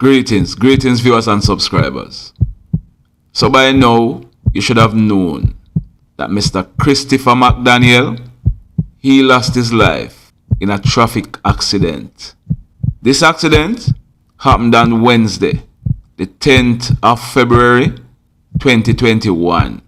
Greetings viewers and subscribers. So by now, you should have known that Mr. Christopher McDaniel, he lost his life in a traffic accident. This accident happened on Wednesday, the 10th of February 2021.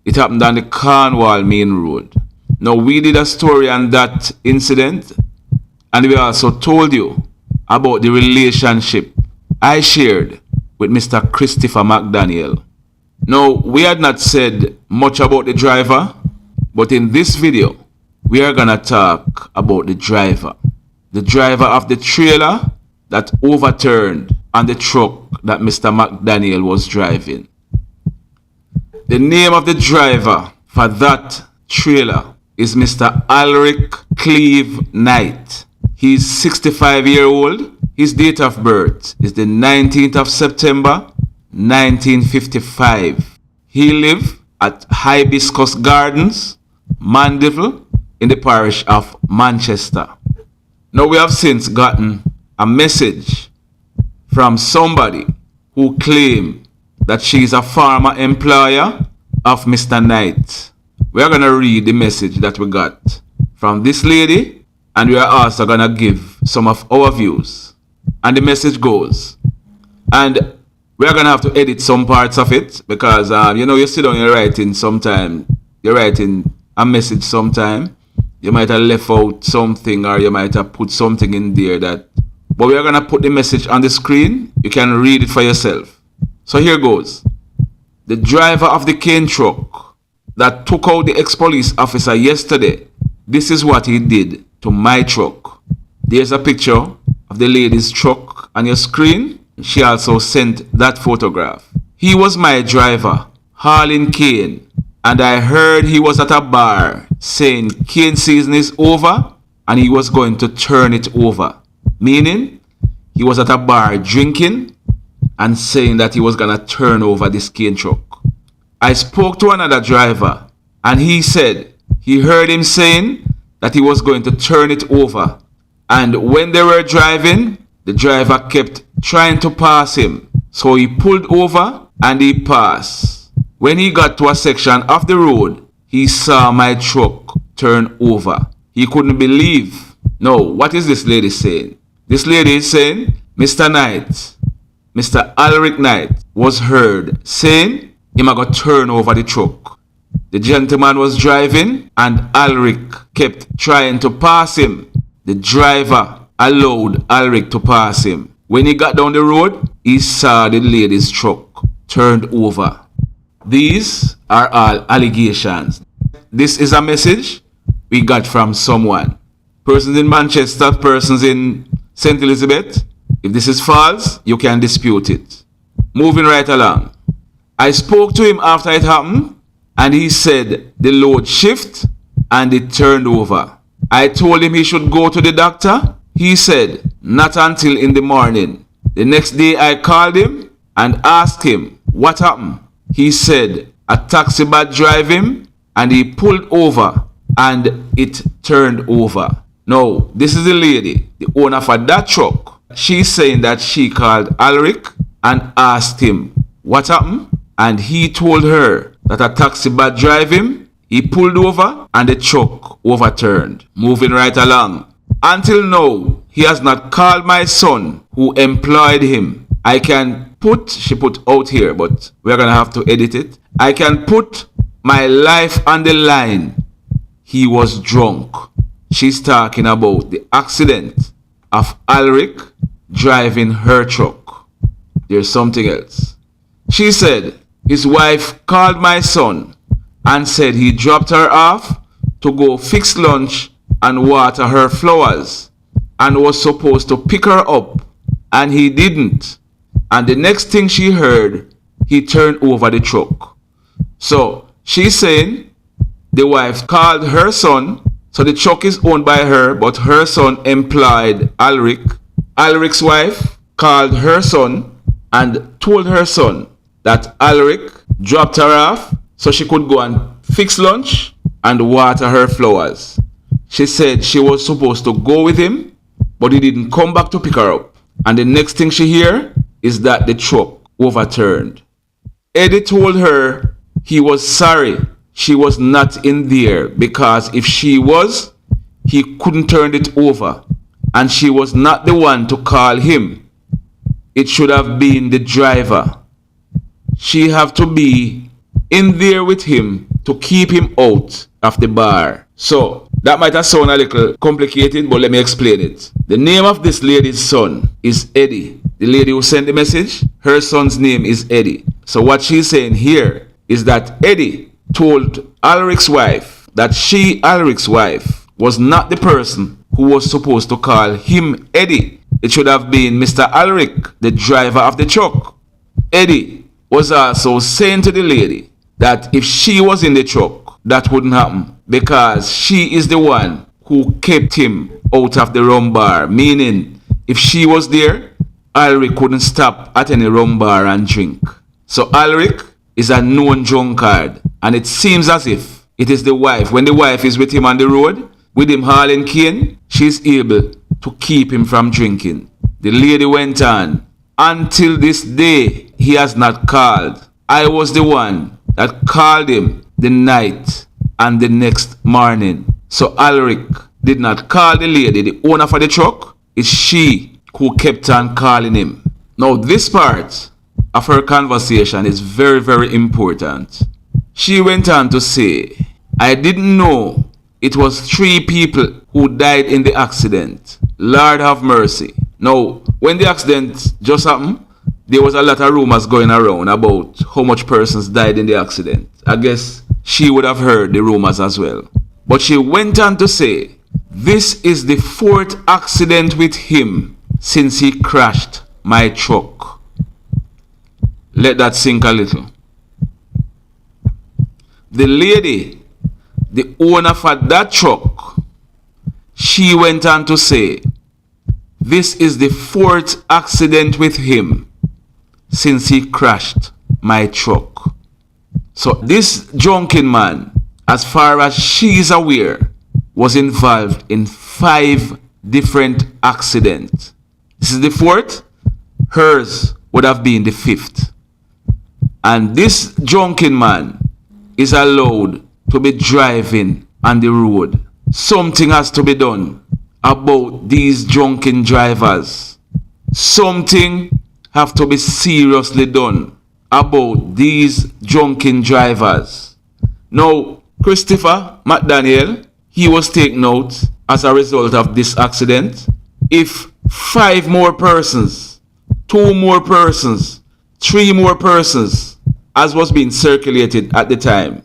It happened on the Cornwall Main Road. Now we did a story on that incident, and we also told you about the relationship I shared with Mr. Christopher McDaniel. Now, we had not said much about the driver, but in this video, we are gonna talk about the driver of the trailer that overturned on the truck that Mr. McDaniel was driving. The name of the driver for that trailer is Mr. Alric Cleve Knight. He's 65-year-old. His date of birth is the 19th of September 1955. He lived at Hibiscus Gardens, Mandeville, in the parish of Manchester. Now we have since gotten a message from somebody who claimed that she is a former employer of Mr. Knight. We are going to read the message that we got from this lady, and we are also going to give some of our views. And the message goes, and we're going to have to edit some parts of it because, you sit down, you're writing sometime, you're writing a message sometime, you might have left out something or you might have put something in there that, but we're going to put the message on the screen. You can read it for yourself. So here goes. The driver of the cane truck that took out the ex-police officer yesterday, this is what he did to my truck. There's a picture of the lady's truck on your screen. She also sent that photograph. He was my driver, hauling cane, and I heard he was at a bar saying cane season is over and he was going to turn it over. Meaning, he was at a bar drinking and saying that he was going to turn over this cane truck. I spoke to another driver and he said he heard him saying that he was going to turn it over. And when they were driving, the driver kept trying to pass him. So he pulled over and he passed. When he got to a section of the road, he saw my truck turn over. He couldn't believe. No, what is this lady saying? This lady is saying, Mr. Knight, Mr. Alric Knight was heard saying he might go turn over the truck. The gentleman was driving and Alric kept trying to pass him. The driver allowed Alric to pass him. When he got down the road, he saw the lady's truck turned over. These are all allegations. This is a message we got from someone. Persons in Manchester, persons in St. Elizabeth. If this is false, you can dispute it. Moving right along. I spoke to him after it happened, and he said the load shift and it turned over. I told him he should go to the doctor. He said, not until in the morning. The next day I called him and asked him what happened. He said a taxi bad drive him and he pulled over and it turned over. Now, this is the lady, the owner for that truck. She's saying that she called Alric and asked him what happened, and he told her that a taxi bad drive him. He pulled over and the truck overturned. Moving right along. Until now, he has not called my son who employed him. I can put, she put out here, but we're going to have to edit it. I can put my life on the line. He was drunk. She's talking about the accident of Alric driving her truck. There's something else. She said his wife called my son and said he dropped her off to go fix lunch and water her flowers and was supposed to pick her up and he didn't. And the next thing she heard, he turned over the truck. So she's saying the wife called her son, so the truck is owned by her, but her son employed Alric. Alric's wife called her son and told her son that Alric dropped her off so she could go and fix lunch and water her flowers. She said she was supposed to go with him, but he didn't come back to pick her up. And the next thing she hear, is that the truck overturned. Eddie told her he was sorry she was not in there because if she was, he couldn't turn it over, and she was not the one to call him. It should have been the driver. She have to be in there with him to keep him out of the bar. So that might have sound a little complicated, but let me explain it. The name of this lady's son is Eddie. The lady who sent the message, her son's name is Eddie. So what she's saying here is that Eddie told Alric's wife that she, Alric's wife, was not the person who was supposed to call him Eddie. It should have been Mr. Alric, the driver of the truck. Eddie was also saying to the lady that if she was in the truck, that wouldn't happen because she is the one who kept him out of the rum bar. Meaning, if she was there, Alric couldn't stop at any rum bar and drink. So Alric is a known drunkard, and it seems as if it is the wife. When the wife is with him on the road, with him hauling cane, she's able to keep him from drinking. The lady went on, until this day, he has not called. I was the one that called him the night and the next morning. So Alric did not call the lady, the owner for the truck. It's she who kept on calling him. Now this part of her conversation is very, very important. She went on to say, I didn't know it was 3 people who died in the accident. Lord have mercy. Now, when the accident just happened, there was a lot of rumors going around about how much persons died in the accident. I guess she would have heard the rumors as well. But she went on to say, this is the 4th accident with him since he crashed my truck. Let that sink a little. The lady, the owner for that truck, she went on to say, this is the 4th accident with him since he crashed my truck. So this drunken man, as far as she is aware, was involved in 5 different accidents. This is the 4th. Hers would have been the 5th. And this drunken man is allowed to be driving on the road. Something has to be done about these drunken drivers. Something have to be seriously done about these drunken drivers. Now, Christopher McDaniel, he was taken out as a result of this accident. If 5 more persons, 2 more persons, 3 more persons, as was being circulated at the time,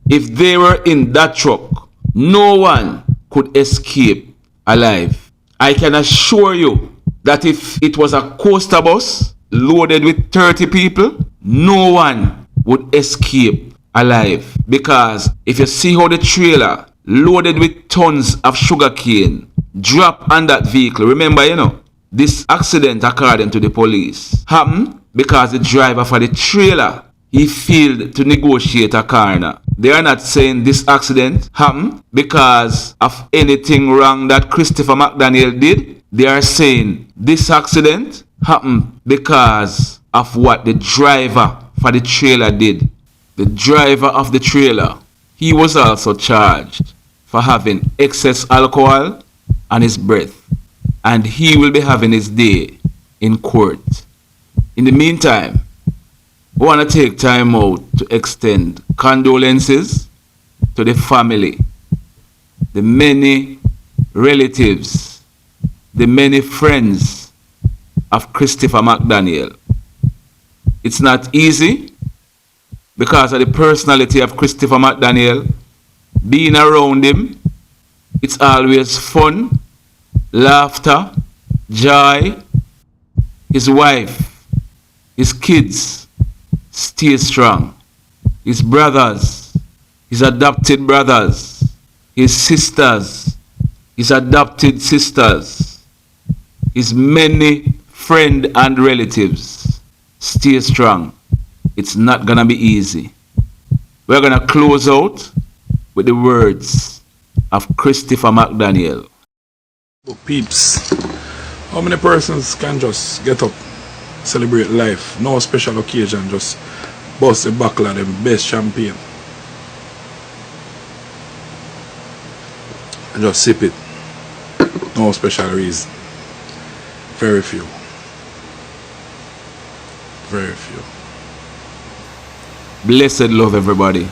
if they were in that truck, no one could escape alive. I can assure you that if it was a coaster bus loaded with 30 people, no one would escape alive. Because if you see how the trailer loaded with tons of sugarcane dropped on that vehicle, remember, this accident, according to the police, happened because the driver for the trailer, he failed to negotiate a corner. They are not saying this accident happened because of anything wrong that Christopher McDaniel did. They are saying this accident happened because of what the driver for the trailer did. The driver of the trailer, he was also charged for having excess alcohol on his breath, and he will be having his day in court. In the meantime, we want to take time out to extend condolences to the family, the many relatives, the many friends of Christopher McDaniel. It's not easy because of the personality of Christopher McDaniel. Being around him, it's always fun, laughter, joy. His wife, his kids, stay strong. His brothers, his adopted brothers, his sisters, his adopted sisters, his many friends and relatives, stay strong. It's not gonna be easy. We're gonna close out with the words of Christopher McDaniel. Peeps, how many persons can just get up Celebrate life. No special occasion. Just bust a buckle of them best champagne. And just sip it. No special reason. Very few. Very few. Blessed love, everybody.